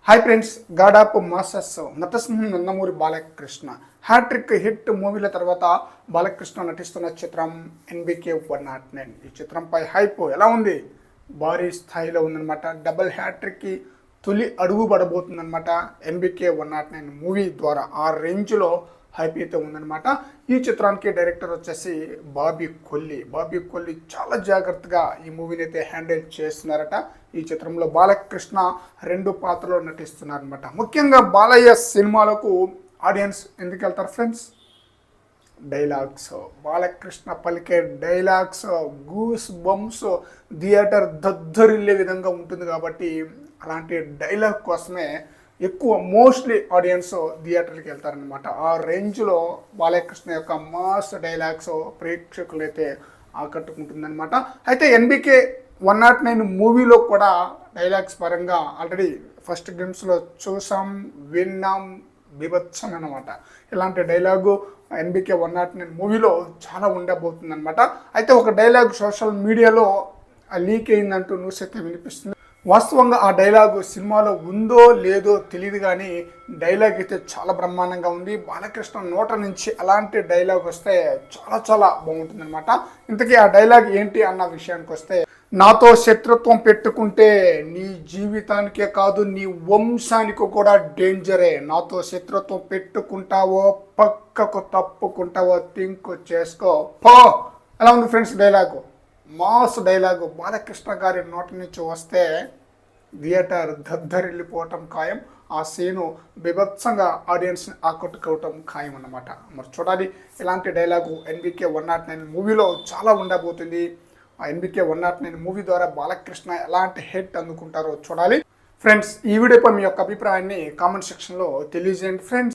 Hi friends, god of masses నటసింహం Nandamuri Balakrishna hattrick hit మూవీల తర్వాత బాలకృష్ణ నటిస్తున్న చిత్రం ఎన్బికే 109. ఈ చిత్రంపై హైప్ ఎలా ఉంది? భారీ స్థాయిలో ఉందన్నమాట. డబుల్ హ్యాట్రిక్కి తొలి అడుగు పడబోతుందన్నమాట. ఎన్బికే 109 మూవీ ద్వారా ఆ రేంజ్లో హైప్ అయితే ఉందన్నమాట. ఈ చిత్రానికి డైరెక్టర్ వచ్చేసి బాబీ కొల్లి చాలా జాగ్రత్తగా ఈ మూవీని అయితే హ్యాండిల్ చేస్తున్నారట. ఈ చిత్రంలో బాలకృష్ణ 2 పాత్రలో నటిస్తున్నారనమాట. ముఖ్యంగా బాలయ్య సినిమాలకు ఆడియన్స్ ఎందుకు వెళ్తారు ఫ్రెండ్స్? డైలాగ్స్, బాలకృష్ణ పలికే డైలాగ్స్ గూస్ బంప్స్ థియేటర్ దద్దరిల్లే విధంగా ఉంటుంది కాబట్టి అలాంటి డైలాగ్ కోసమే ఎక్కువ మోస్ట్లీ ఆడియన్స్ థియేటర్కి వెళ్తారనమాట. ఆ రేంజ్లో బాలకృష్ణ యొక్క మాస్ డైలాగ్స్ ప్రేక్షకులు అయితే ఆకట్టుకుంటుందన్నమాట. అయితే ఎన్బికే 109 మూవీలో కూడా డైలాగ్స్ పరంగా ఆల్రెడీ ఫస్ట్ గ్లిమ్స్లో చూసాం, విన్నాం, బీభత్సం అనమాట. ఇలాంటి డైలాగు ఎన్బికే 109 మూవీలో చాలా ఉండబోతుంది అనమాట. అయితే ఒక డైలాగ్ సోషల్ మీడియాలో లీక్ అయిందంటూ న్యూస్ అయితే వినిపిస్తుంది. వాస్తవంగా ఆ డైలాగు సినిమాలో ఉందో లేదో తెలియదు, కానీ డైలాగ్ అయితే చాలా బ్రహ్మాండంగా ఉంది. బాలకృష్ణ నోట నుంచి అలాంటి డైలాగ్ వస్తే చాలా బాగుంటుంది అనమాట. ఇంతకీ ఆ డైలాగ్ ఏంటి అన్న విషయానికి వస్తే, నాతో శత్రుత్వం పెట్టుకుంటే నీ జీవితానికే కాదు నీ వంశానికి కూడా డేంజరే. నాతో శత్రుత్వం పెట్టుకుంటావో పక్కకు తప్పుకుంటావో థింక్ చేసుకో పో. ఎలా ఉంది friends dialogue? Mass dialogue Balakrishna గారి నోటి నుంచి వస్తే థియేటర్ దద్దరిల్లిపోవటం ఖాయం. ఆ సీను బీభత్సంగా ఆడియన్స్ని ఆకట్టుకోవటం ఖాయం అన్నమాట. మరి చూడాలి, ఇలాంటి డైలాగు ఎన్బికే 109 మూవీలో చాలా ఉండబోతుంది. ఆ ఎన్బికే 109 మూవీ ద్వారా బాలకృష్ణ ఎలాంటి హిట్ అందుకుంటారో చూడాలి. ఫ్రెండ్స్, ఈ వీడియోపై మీ యొక్క అభిప్రాయాన్ని కామెంట్ సెక్షన్లో తెలియజేయండి ఫ్రెండ్స్.